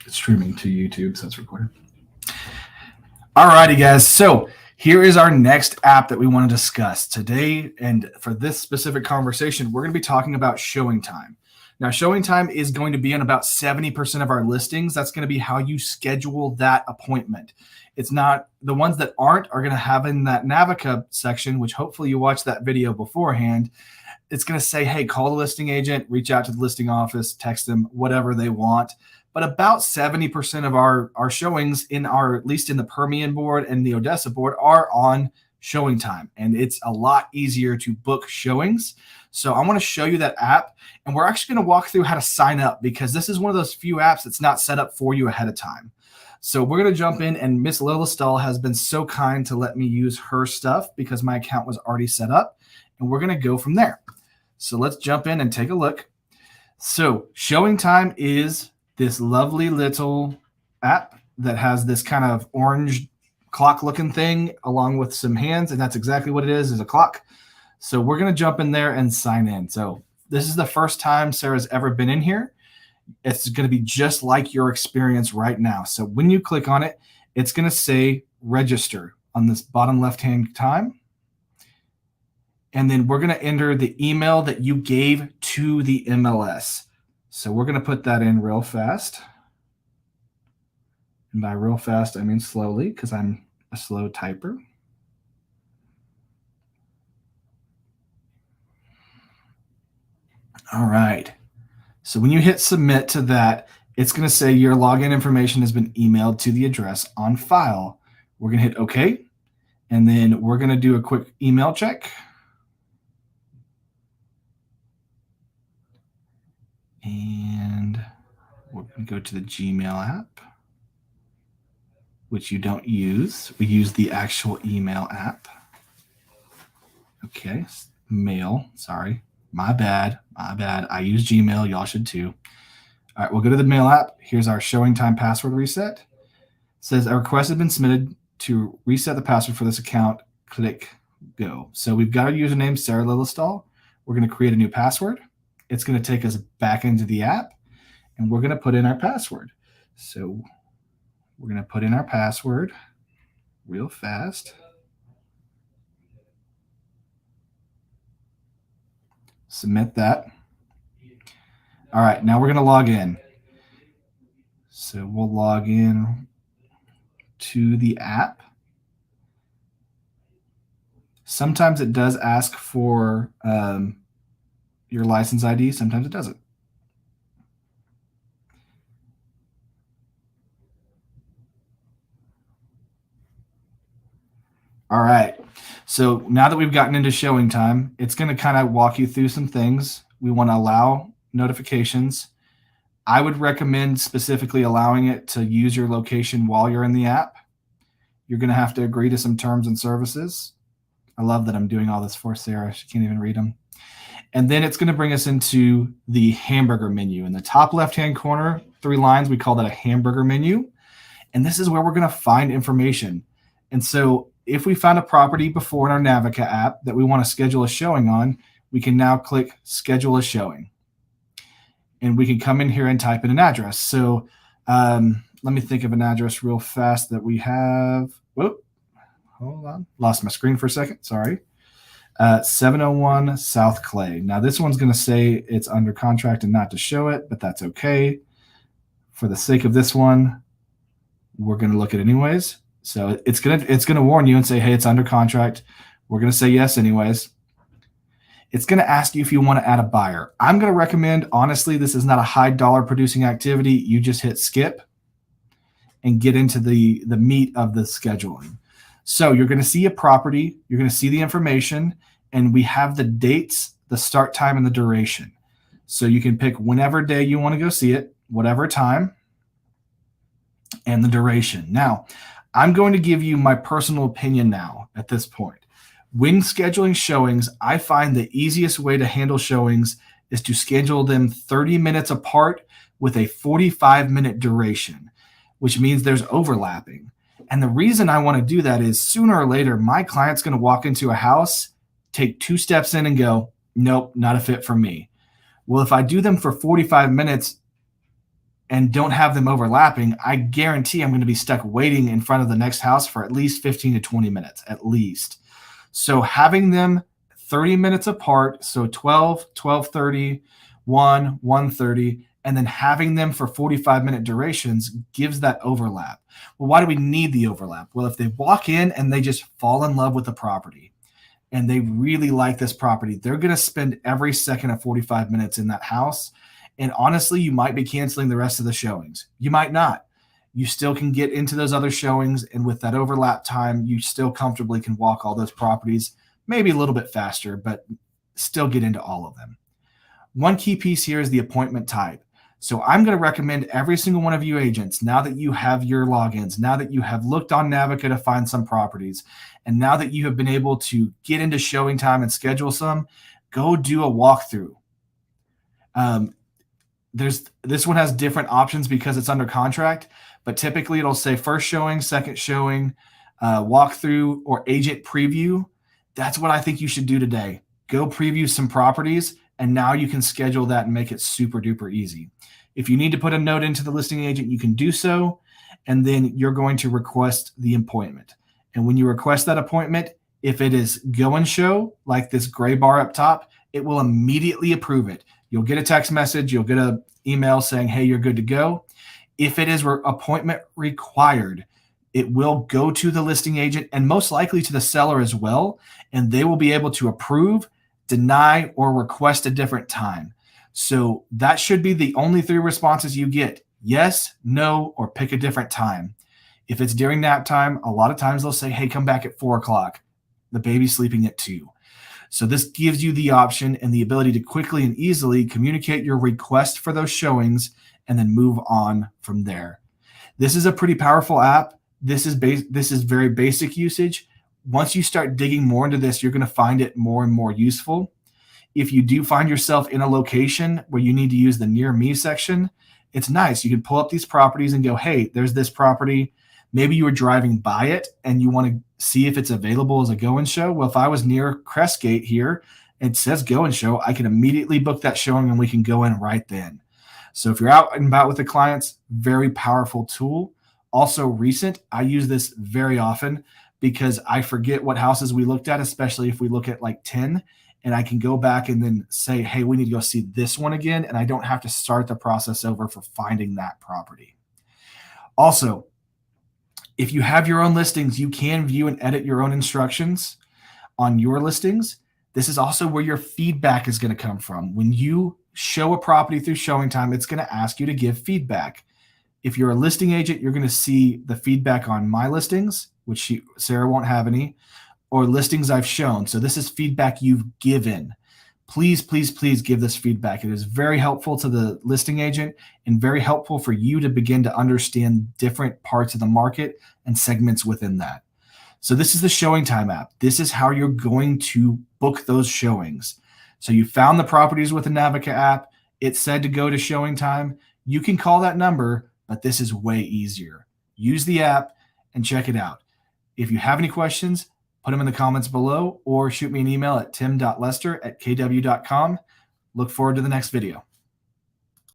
It's streaming to YouTube, so it's recorded. Alrighty, guys. So here is our next app that we want to discuss today. And for this specific conversation, we're going to be talking about showing time. Now, showing time is going to be in about 70% of our listings. That's going to be how you schedule that appointment. It's not the ones that aren't are going to have in that Navica section, which hopefully you watched that video beforehand. It's going to say, hey, call the listing agent, reach out to the listing office, text them, whatever they want. But about 70% of our showings in our, at least in the Permian board and the Odessa board, are on showing time. And it's a lot easier to book showings. So I want to show you that app. And we're actually going to walk through how to sign up, because this is one of those few apps that's not set up for you ahead of time. So we're going to jump in, and Miss Lila Stahl has been so kind to let me use her stuff because my account was already set up. And we're going to go from there. So let's jump in and take a look. So showing time is this lovely little app that has this kind of orange clock looking thing along with some hands. And that's exactly what it is a clock. So we're going to jump in there and sign in. So this is the first time Sarah's ever been in here. It's going to be just like your experience right now. So when you click on it, it's going to say register on this bottom left-hand time. And then we're going to enter the email that you gave to the MLS. So we're going to put that in real fast. And by real fast, I mean slowly, because I'm a slow typer. All right. So when you hit submit to that, it's going to say your login information has been emailed to the address on file. We're going to hit OK. And then we're going to do a quick email check. And we're going to go to the Gmail app, which you don't use. We use the actual email app. Okay, mail, sorry. My bad. I use Gmail. Y'all should too. All right, we'll go to the mail app. Here's our showing time password reset. It says a request has been submitted to reset the password for this account. Click go. So we've got our username, Sarah Lillistahl. We're going to create a new password. It's going to take us back into the app, and we're going to put in our password. So we're going to put in our password real fast. Submit that. All right, now we're going to log in. So we'll log in to the app. Sometimes it does ask for your license ID. Sometimes it doesn't. All right. So now that we've gotten into showing time, it's going to kind of walk you through some things. We want to allow notifications. I would recommend specifically allowing it to use your location while you're in the app. You're going to have to agree to some terms and services. I love that I'm doing all this for Sarah. She can't even read them. And then it's going to bring us into the hamburger menu. In the top left-hand corner, 3 lines, we call that a hamburger menu. And this is where we're going to find information. And so if we found a property before in our Navica app that we want to schedule a showing on, we can now click schedule a showing. And we can come in here and type in an address. So let me think of an address real fast that we have. Whoop, hold on. Lost my screen for a second. Sorry. 701 South Clay. Now this one's going to say it's under contract and not to show it, but that's okay. For the sake of this one, we're going to look at it anyways. So it's gonna warn you and say, hey, it's under contract. We're going to say yes anyways. It's going to ask you if you want to add a buyer. I'm going to recommend, honestly, this is not a high dollar producing activity. You just hit skip and get into the meat of the scheduling. So you're going to see a property, you're going to see the information, and we have the dates, the start time, and the duration. So you can pick whenever day you want to go see it, whatever time, and the duration. Now, I'm going to give you my personal opinion now at this point. When scheduling showings, I find the easiest way to handle showings is to schedule them 30 minutes apart with a 45-minute duration, which means there's overlapping. And the reason I want to do that is sooner or later, my client's going to walk into a house, take 2 steps in and go, nope, not a fit for me. Well, if I do them for 45 minutes, and don't have them overlapping, I guarantee I'm going to be stuck waiting in front of the next house for at least 15 to 20 minutes, at least. So having them 30 minutes apart, so 12, 12:30, 1, 1:30, and then having them for 45-minute durations gives that overlap. Well, why do we need the overlap? Well, if they walk in and they just fall in love with the property and they really like this property, they're going to spend every second of 45 minutes in that house. And honestly, you might be canceling the rest of the showings. You might not. You still can get into those other showings. And with that overlap time, you still comfortably can walk all those properties, maybe a little bit faster, but still get into all of them. One key piece here is the appointment type. So I'm going to recommend every single one of you agents, now that you have your logins, now that you have looked on Navica to find some properties, and now that you have been able to get into showing time and schedule some, go do a walkthrough. This one has different options because it's under contract, but typically it'll say first showing, second showing, walkthrough, or agent preview. That's what I think you should do today. Go preview some properties, and now you can schedule that and make it super duper easy. If you need to put a note into the listing agent, you can do so, and then you're going to request the appointment. And when you request that appointment, if it is go and show, like this gray bar up top, it will immediately approve it. You'll get a text message, you'll get an email saying, hey, you're good to go. If it is appointment required, it will go to the listing agent and most likely to the seller as well, and they will be able to approve, deny, or request a different time. So that should be the only 3 responses you get: yes, no, or pick a different time. If it's during nap time, a lot of times they'll say, hey, come back at 4 o'clock. The baby's sleeping at 2. So this gives you the option and the ability to quickly and easily communicate your request for those showings and then move on from there. This is a pretty powerful app. This is very basic usage. Once you start digging more into this, you're going to find it more and more useful. If you do find yourself in a location where you need to use the near me section, it's nice. You can pull up these properties and go, hey, there's this property. Maybe you were driving by it and you want to see if it's available as a go and show. Well, if I was near Crestgate here, it says go and show, I can immediately book that showing and we can go in right then. So if you're out and about with the clients, very powerful tool. Also recent, I use this very often because I forget what houses we looked at, especially if we look at like 10, and I can go back and then say, hey, we need to go see this one again, and I don't have to start the process over for finding that property. Also, if you have your own listings, you can view and edit your own instructions on your listings. This is also where your feedback is going to come from. When you show a property through showing time, it's going to ask you to give feedback. If you're a listing agent, you're going to see the feedback on my listings, which Sarah won't have any, or listings I've shown. So this is feedback you've given. Please, please, please give this feedback. It is very helpful to the listing agent and very helpful for you to begin to understand different parts of the market and segments within that. So this is the Showing Time app. This is how you're going to book those showings. So you found the properties with the Navica app. It said to go to Showing Time. You can call that number, but this is way easier. Use the app and check it out. If you have any questions, put them in the comments below or shoot me an email at tim.lester@kw.com. Look forward to the next video.